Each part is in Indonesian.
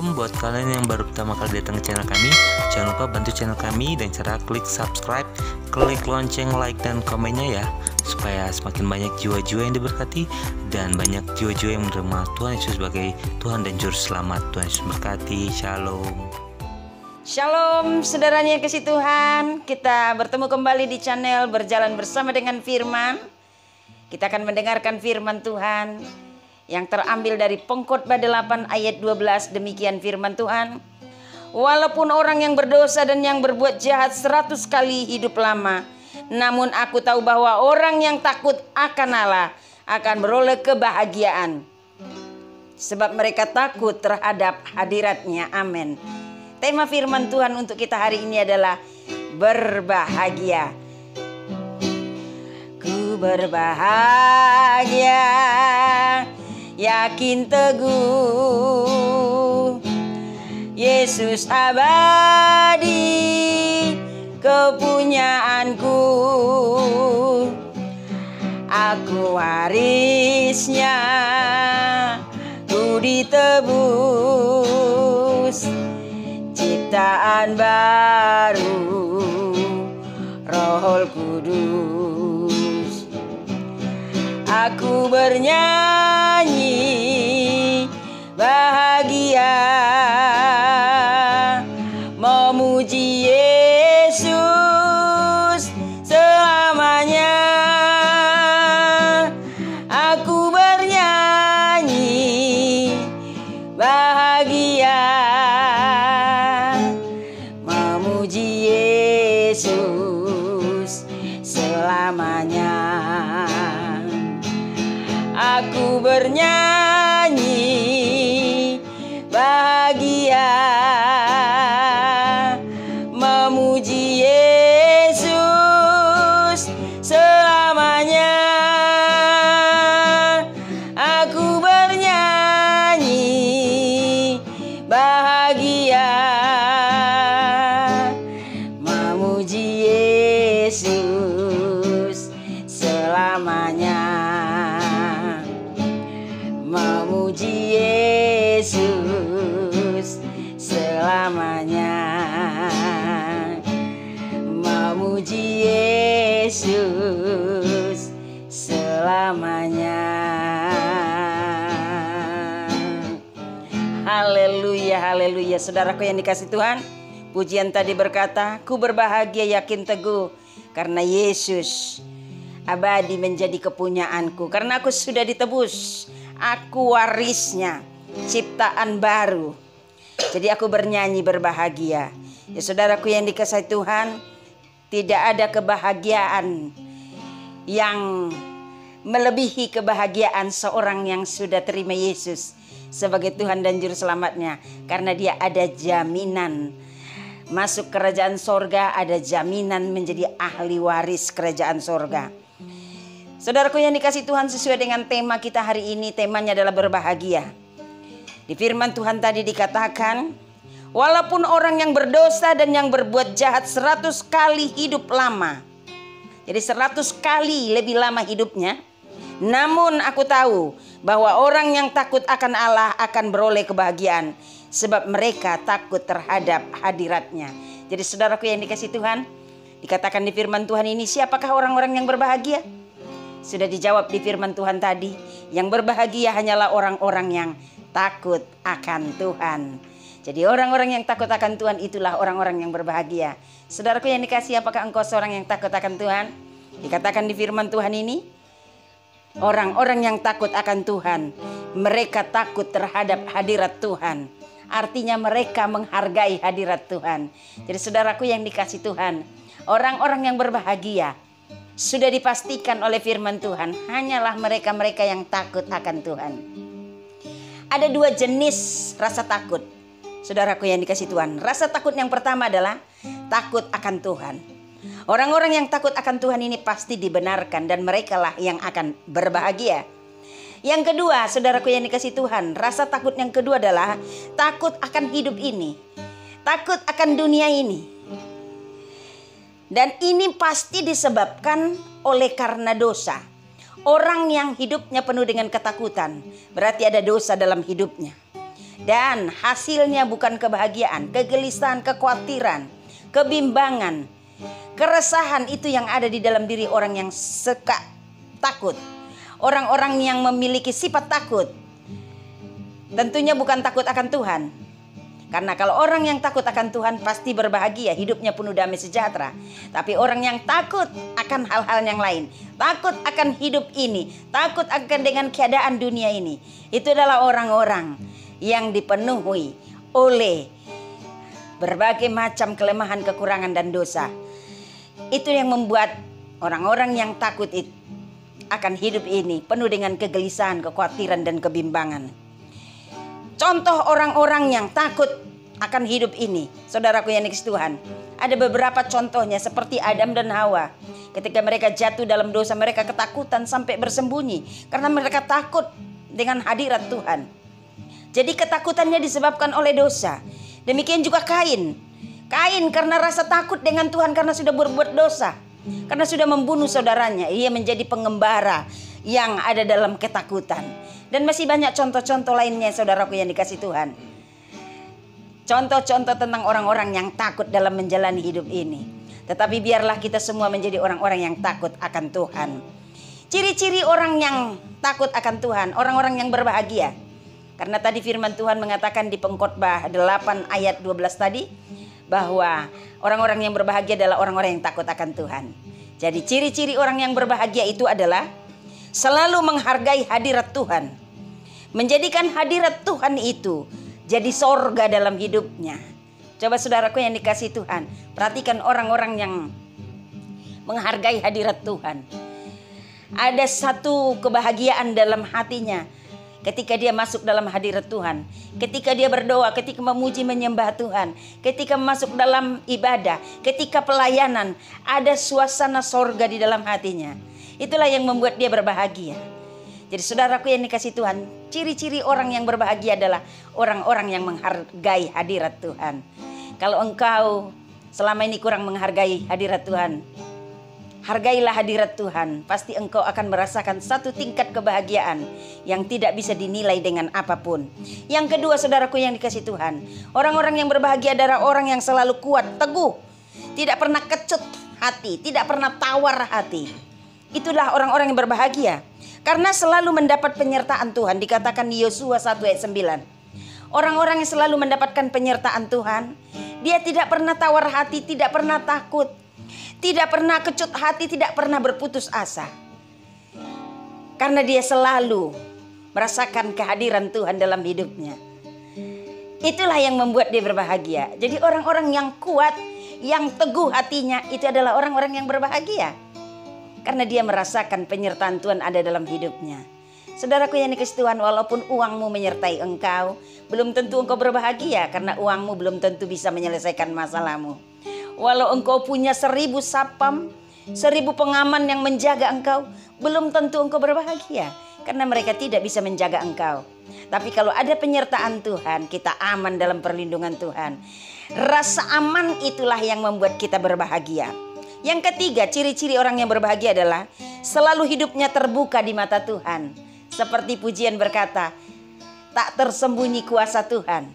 Shalom buat kalian yang baru pertama kali datang ke channel kami. Jangan lupa bantu channel kami dengan cara klik subscribe, klik lonceng, like, dan komennya ya, supaya semakin banyak jiwa-jiwa yang diberkati dan banyak jiwa-jiwa yang menerima Tuhan Yesus sebagai Tuhan dan Juru Selamat. Tuhan Yesus berkati. Shalom. Shalom saudaranya kasih Tuhan. Kita bertemu kembali di channel Berjalan Bersama dengan Firman. Kita akan mendengarkan firman Tuhan yang terambil dari Pengkhotbah 8 ayat 12. Demikian firman Tuhan. Walaupun orang yang berdosa dan yang berbuat jahat 100 kali hidup lama, namun aku tahu bahwa orang yang takut akan Allah akan beroleh kebahagiaan, sebab mereka takut terhadap hadirat-Nya. Amin. Tema firman Tuhan untuk kita hari ini adalah berbahagia. Ku berbahagia, yakin teguh, Yesus abadi kepunyaanku. Aku warisnya, ku ditebus, ciptaan baru, Roh Kudus. Aku bernyanyi bahagia, memuji Yesus selamanya. Aku bernyanyi bahagia, memuji Yesus selamanya. Aku bernyanyi bahagia, memuji Yesus selamanya. Aku bernyanyi bahagia, memuji Yesus selamanya. Memuji Yesus selamanya. Memuji Yesus selamanya. Haleluya, haleluya. Saudaraku yang dikasih Tuhan, pujian tadi berkata, ku berbahagia yakin teguh karena Yesus abadi menjadi kepunyaanku. Karena aku sudah ditebus, aku warisnya, ciptaan baru. Jadi aku bernyanyi berbahagia. Ya saudaraku yang dikasihi Tuhan, tidak ada kebahagiaan yang melebihi kebahagiaan seorang yang sudah terima Yesus sebagai Tuhan dan Juru Selamatnya. Karena dia ada jaminan masuk kerajaan sorga, ada jaminan menjadi ahli waris kerajaan sorga. Saudaraku yang dikasih Tuhan, sesuai dengan tema kita hari ini, temanya adalah berbahagia. Di firman Tuhan tadi dikatakan, walaupun orang yang berdosa dan yang berbuat jahat 100 kali hidup lama, jadi 100 kali lebih lama hidupnya, namun aku tahu bahwa orang yang takut akan Allah akan beroleh kebahagiaan, sebab mereka takut terhadap hadirat-Nya. Jadi saudaraku yang dikasih Tuhan, dikatakan di firman Tuhan ini, siapakah orang-orang yang berbahagia? Sudah dijawab di firman Tuhan tadi, yang berbahagia hanyalah orang-orang yang takut akan Tuhan. Jadi orang-orang yang takut akan Tuhan itulah orang-orang yang berbahagia. Saudaraku yang dikasih, apakah engkau seorang yang takut akan Tuhan? Dikatakan di firman Tuhan ini, orang-orang yang takut akan Tuhan, mereka takut terhadap hadirat Tuhan. Artinya mereka menghargai hadirat Tuhan. Jadi saudaraku yang dikasih Tuhan, orang-orang yang berbahagia sudah dipastikan oleh firman Tuhan hanyalah mereka-mereka yang takut akan Tuhan. Ada dua jenis rasa takut, saudaraku yang dikasih Tuhan. Rasa takut yang pertama adalah takut akan Tuhan. Orang-orang yang takut akan Tuhan ini pasti dibenarkan dan merekalah yang akan berbahagia. Yang kedua, saudaraku yang dikasih Tuhan, rasa takut yang kedua adalah takut akan hidup ini, takut akan dunia ini. Dan ini pasti disebabkan oleh karena dosa. Orang yang hidupnya penuh dengan ketakutan, berarti ada dosa dalam hidupnya. Dan hasilnya bukan kebahagiaan, kegelisahan, kekhawatiran, kebimbangan, keresahan itu yang ada di dalam diri orang yang suka takut. Orang-orang yang memiliki sifat takut tentunya bukan takut akan Tuhan. Karena kalau orang yang takut akan Tuhan pasti berbahagia, hidupnya penuh damai sejahtera. Tapi orang yang takut akan hal-hal yang lain, takut akan hidup ini, takut akan dengan keadaan dunia ini, itu adalah orang-orang yang dipenuhi oleh berbagai macam kelemahan, kekurangan, dan dosa. Itu yang membuat orang-orang yang takut akan hidup ini penuh dengan kegelisahan, kekhawatiran, dan kebimbangan. Contoh orang-orang yang takut akan hidup ini, saudaraku yang dikasihi Tuhan, ada beberapa contohnya seperti Adam dan Hawa. Ketika mereka jatuh dalam dosa, mereka ketakutan sampai bersembunyi karena mereka takut dengan hadirat Tuhan. Jadi ketakutannya disebabkan oleh dosa. Demikian juga Kain. Kain karena rasa takut dengan Tuhan karena sudah berbuat dosa, karena sudah membunuh saudaranya, ia menjadi pengembara yang ada dalam ketakutan. Dan masih banyak contoh-contoh lainnya, saudaraku yang dikasihi Tuhan. Contoh-contoh tentang orang-orang yang takut dalam menjalani hidup ini. Tetapi biarlah kita semua menjadi orang-orang yang takut akan Tuhan. Ciri-ciri orang yang takut akan Tuhan, orang-orang yang berbahagia. Karena tadi firman Tuhan mengatakan di Pengkhotbah 8 ayat 12 tadi, bahwa orang-orang yang berbahagia adalah orang-orang yang takut akan Tuhan. Jadi ciri-ciri orang yang berbahagia itu adalah selalu menghargai hadirat Tuhan, menjadikan hadirat Tuhan itu jadi sorga dalam hidupnya. Coba saudaraku yang dikasihi Tuhan, perhatikan orang-orang yang menghargai hadirat Tuhan. Ada satu kebahagiaan dalam hatinya ketika dia masuk dalam hadirat Tuhan, ketika dia berdoa, ketika memuji menyembah Tuhan, ketika masuk dalam ibadah, ketika pelayanan, ada suasana sorga di dalam hatinya. Itulah yang membuat dia berbahagia. Jadi saudaraku yang dikasihi Tuhan, ciri-ciri orang yang berbahagia adalah orang-orang yang menghargai hadirat Tuhan. Kalau engkau selama ini kurang menghargai hadirat Tuhan, hargailah hadirat Tuhan. Pasti engkau akan merasakan satu tingkat kebahagiaan yang tidak bisa dinilai dengan apapun. Yang kedua, saudaraku yang dikasihi Tuhan, orang-orang yang berbahagia adalah orang yang selalu kuat, teguh, tidak pernah kecut hati, tidak pernah tawar hati. Itulah orang-orang yang berbahagia karena selalu mendapat penyertaan Tuhan. Dikatakan di Yosua 1 ayat 9. Orang-orang yang selalu mendapatkan penyertaan Tuhan, dia tidak pernah tawar hati, tidak pernah takut, tidak pernah kecut hati, tidak pernah berputus asa. Karena dia selalu merasakan kehadiran Tuhan dalam hidupnya. Itulah yang membuat dia berbahagia. Jadi orang-orang yang kuat, yang teguh hatinya, itu adalah orang-orang yang berbahagia. Karena dia merasakan penyertaan Tuhan ada dalam hidupnya. Saudaraku yang dikasihi Tuhan, walaupun uangmu menyertai engkau, belum tentu engkau berbahagia. Karena uangmu belum tentu bisa menyelesaikan masalahmu. Walau engkau punya 1000 sapam, 1000 pengaman yang menjaga engkau, belum tentu engkau berbahagia. Karena mereka tidak bisa menjaga engkau. Tapi kalau ada penyertaan Tuhan, kita aman dalam perlindungan Tuhan. Rasa aman itulah yang membuat kita berbahagia. Yang ketiga, ciri-ciri orang yang berbahagia adalah selalu hidupnya terbuka di mata Tuhan. Seperti pujian berkata, tak tersembunyi kuasa Tuhan.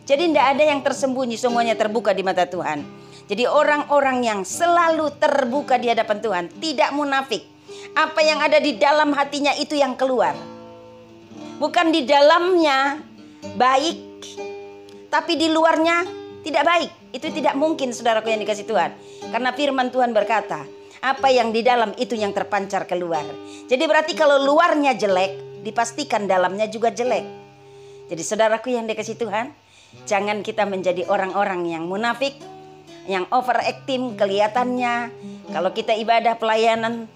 Jadi tidak ada yang tersembunyi, semuanya terbuka di mata Tuhan. Jadi orang-orang yang selalu terbuka di hadapan Tuhan, tidak munafik. Apa yang ada di dalam hatinya itu yang keluar. Bukan di dalamnya baik, tapi di luarnya tidak baik. Itu tidak mungkin, saudaraku yang dikasihi Tuhan. Karena firman Tuhan berkata, apa yang di dalam itu yang terpancar keluar. Jadi berarti kalau luarnya jelek, dipastikan dalamnya juga jelek. Jadi saudaraku yang dikasihi Tuhan, jangan kita menjadi orang-orang yang munafik, yang overacting kelihatannya. Kalau kita ibadah pelayanan,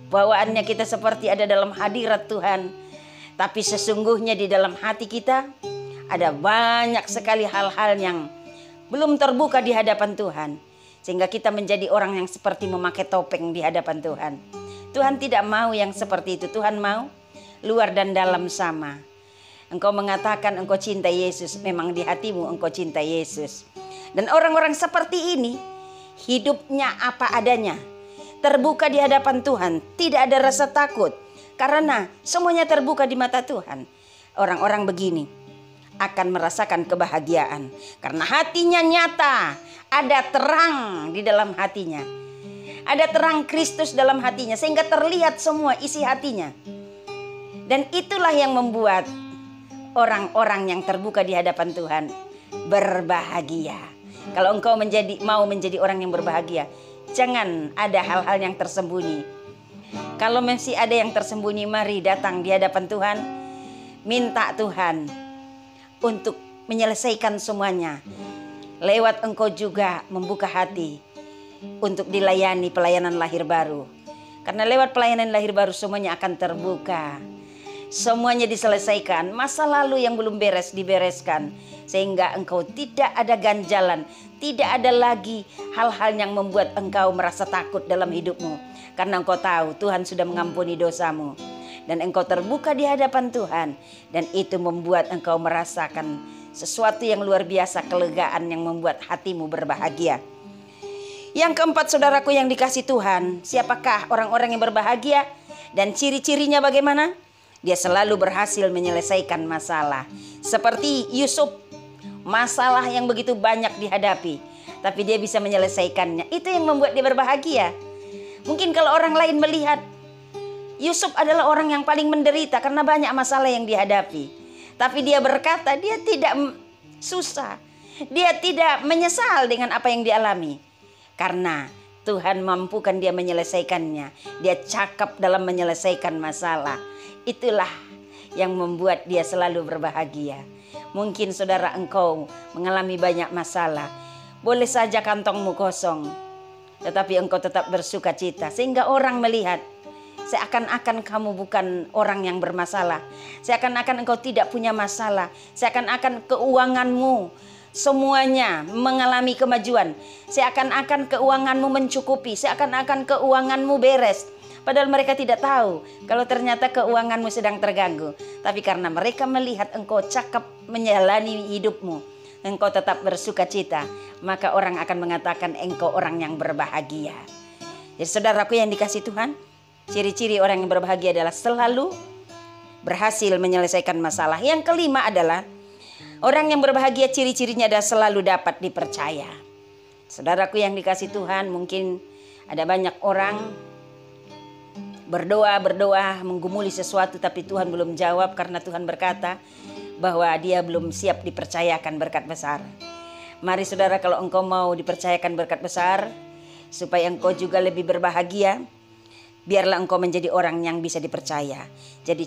bawaannya kita seperti ada dalam hadirat Tuhan. Tapi sesungguhnya di dalam hati kita ada banyak sekali hal-hal yang belum terbuka di hadapan Tuhan. Sehingga kita menjadi orang yang seperti memakai topeng di hadapan Tuhan. Tuhan tidak mau yang seperti itu. Tuhan mau luar dan dalam sama. Engkau mengatakan engkau cinta Yesus, memang di hatimu engkau cinta Yesus. Dan orang-orang seperti ini hidupnya apa adanya, terbuka di hadapan Tuhan, tidak ada rasa takut karena semuanya terbuka di mata Tuhan. Orang-orang begini akan merasakan kebahagiaan. Karena hatinya nyata, ada terang di dalam hatinya. Ada terang Kristus dalam hatinya sehingga terlihat semua isi hatinya. Dan itulah yang membuat orang-orang yang terbuka di hadapan Tuhan berbahagia. Kalau engkau mau menjadi orang yang berbahagia, jangan ada hal-hal yang tersembunyi. Kalau masih ada yang tersembunyi, mari datang di hadapan Tuhan. Minta Tuhan untuk menyelesaikan semuanya. Lewat engkau juga membuka hati untuk dilayani pelayanan lahir baru. Karena lewat pelayanan lahir baru semuanya akan terbuka. Semuanya diselesaikan. Masa lalu yang belum beres dibereskan. Sehingga engkau tidak ada ganjalan. Tidak ada lagi hal-hal yang membuat engkau merasa takut dalam hidupmu. Karena engkau tahu Tuhan sudah mengampuni dosamu. Dan engkau terbuka di hadapan Tuhan. Dan itu membuat engkau merasakan sesuatu yang luar biasa, kelegaan yang membuat hatimu berbahagia. Yang keempat, saudaraku yang dikasih Tuhan, siapakah orang-orang yang berbahagia? Dan ciri-cirinya bagaimana? Dia selalu berhasil menyelesaikan masalah. Seperti Yusuf, masalah yang begitu banyak dihadapi, tapi dia bisa menyelesaikannya. Itu yang membuat dia berbahagia. Mungkin kalau orang lain melihat Yusuf adalah orang yang paling menderita karena banyak masalah yang dihadapi. Tapi dia berkata dia tidak susah. Dia tidak menyesal dengan apa yang dialami. Karena Tuhan mampukan dia menyelesaikannya. Dia cakap dalam menyelesaikan masalah. Itulah yang membuat dia selalu berbahagia. Mungkin saudara engkau mengalami banyak masalah. Boleh saja kantongmu kosong, tetapi engkau tetap bersuka cita. Sehingga orang melihat seakan-akan kamu bukan orang yang bermasalah. Seakan-akan engkau tidak punya masalah. Seakan-akan keuanganmu semuanya mengalami kemajuan. Seakan-akan keuanganmu mencukupi. Seakan-akan keuanganmu beres. Padahal mereka tidak tahu kalau ternyata keuanganmu sedang terganggu. Tapi karena mereka melihat engkau cakap menjalani hidupmu, engkau tetap bersuka cita, maka orang akan mengatakan engkau orang yang berbahagia. Jadi saudaraku yang dikasih Tuhan, ciri-ciri orang yang berbahagia adalah selalu berhasil menyelesaikan masalah. Yang kelima adalah orang yang berbahagia, ciri-cirinya adalah selalu dapat dipercaya. Saudaraku yang dikasih Tuhan, mungkin ada banyak orang berdoa menggumuli sesuatu tapi Tuhan belum jawab karena Tuhan berkata bahwa dia belum siap dipercayakan berkat besar. Mari saudara, kalau engkau mau dipercayakan berkat besar supaya engkau juga lebih berbahagia, biarlah engkau menjadi orang yang bisa dipercaya. Jadi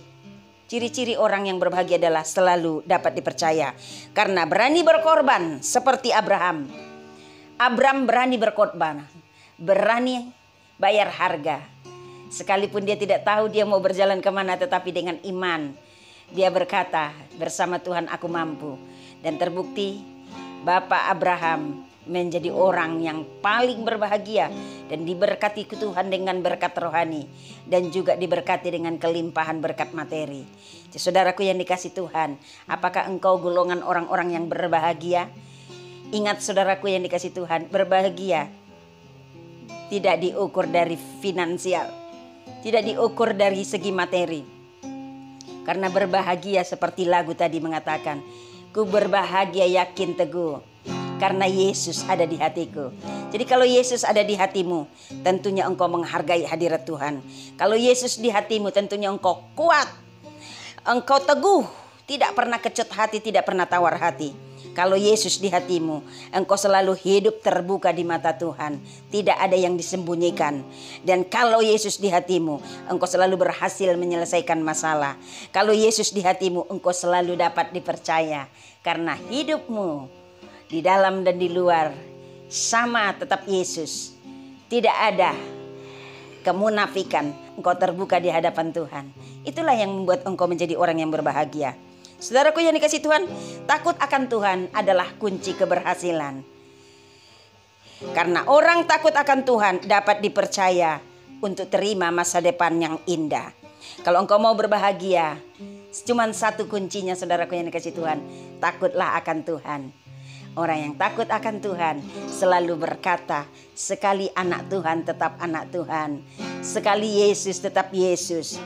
ciri-ciri orang yang berbahagia adalah selalu dapat dipercaya karena berani berkorban seperti Abraham. Abraham berani berkorban, berani bayar harga. Sekalipun dia tidak tahu dia mau berjalan kemana, tetapi dengan iman dia berkata, bersama Tuhan aku mampu. Dan terbukti Bapak Abraham menjadi orang yang paling berbahagia dan diberkati Tuhan dengan berkat rohani dan juga diberkati dengan kelimpahan berkat materi. Jadi, saudaraku yang dikasih Tuhan, apakah engkau golongan orang-orang yang berbahagia? Ingat saudaraku yang dikasih Tuhan, berbahagia tidak diukur dari finansial, tidak diukur dari segi materi. Karena berbahagia seperti lagu tadi mengatakan, ku berbahagia yakin teguh karena Yesus ada di hatiku. Jadi kalau Yesus ada di hatimu, tentunya engkau menghargai hadirat Tuhan. Kalau Yesus di hatimu, tentunya engkau kuat, engkau teguh, tidak pernah kecut hati, tidak pernah tawar hati. Kalau Yesus di hatimu, engkau selalu hidup terbuka di mata Tuhan. Tidak ada yang disembunyikan. Dan kalau Yesus di hatimu, engkau selalu berhasil menyelesaikan masalah. Kalau Yesus di hatimu, engkau selalu dapat dipercaya. Karena hidupmu di dalam dan di luar sama tetap Yesus. Tidak ada kemunafikan. Engkau terbuka di hadapan Tuhan. Itulah yang membuat engkau menjadi orang yang berbahagia. Saudaraku yang dikasih Tuhan, takut akan Tuhan adalah kunci keberhasilan. Karena orang takut akan Tuhan dapat dipercaya untuk terima masa depan yang indah. Kalau engkau mau berbahagia, cuma satu kuncinya saudaraku yang dikasih Tuhan, takutlah akan Tuhan. Orang yang takut akan Tuhan selalu berkata, sekali anak Tuhan tetap anak Tuhan, sekali Yesus tetap Yesus.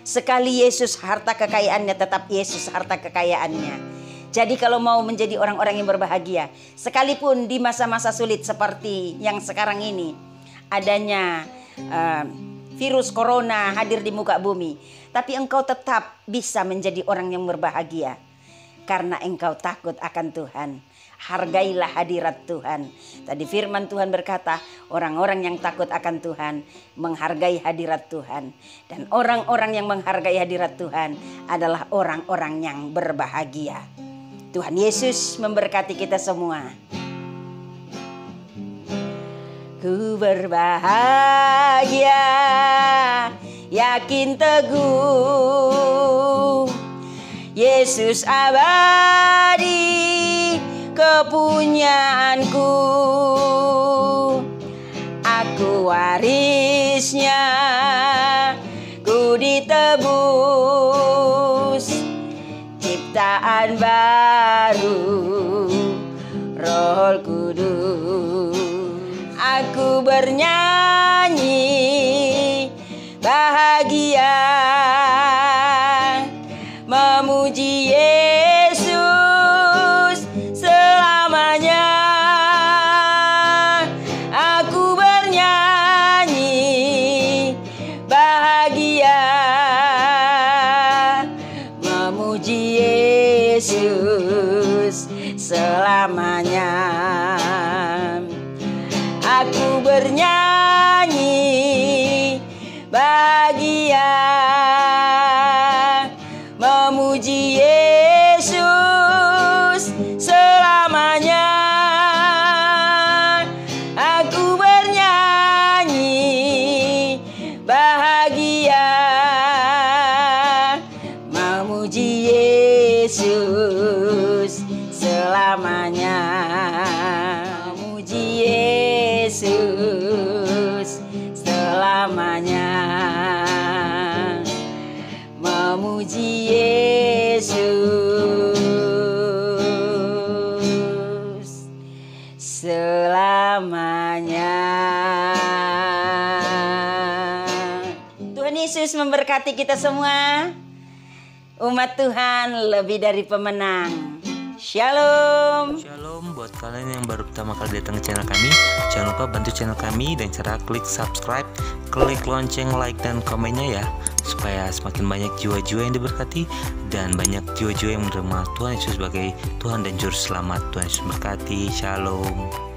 Sekali Yesus harta kekayaannya tetap Yesus harta kekayaannya. Jadi kalau mau menjadi orang-orang yang berbahagia, sekalipun di masa-masa sulit seperti yang sekarang ini, adanya virus corona hadir di muka bumi, tapi engkau tetap bisa menjadi orang yang berbahagia karena engkau takut akan Tuhan. Hargailah hadirat Tuhan. Tadi firman Tuhan berkata, orang-orang yang takut akan Tuhan menghargai hadirat Tuhan. Dan orang-orang yang menghargai hadirat Tuhan adalah orang-orang yang berbahagia. Tuhan Yesus memberkati kita semua. Ku berbahagia, yakin teguh, Yesus abadi kepunyaanku. Aku warisnya, ku ditebus, ciptaan baru, Roh Kudus. Aku bernyanyi bahagia, memuji Yesus selamanya. Aku bernyanyi bahagia, memuji Yesus selamanya. Aku bernyanyi bahagia, memuji Yesus selamanya. Aku bernyanyi bahagia, memuji Yesus selamanya. Memuji Yesus selamanya. Memuji Yesus selamanya. Tuhan Yesus memberkati kita semua. Umat Tuhan lebih dari pemenang. Shalom. Shalom buat kalian yang baru pertama kali datang ke channel kami. Jangan lupa bantu channel kami dan cara klik subscribe, klik lonceng, like, dan komennya ya, supaya semakin banyak jiwa-jiwa yang diberkati dan banyak jiwa-jiwa yang menerima Tuhan Yesus sebagai Tuhan dan Juru Selamat. Tuhan Yesus berkati. Shalom.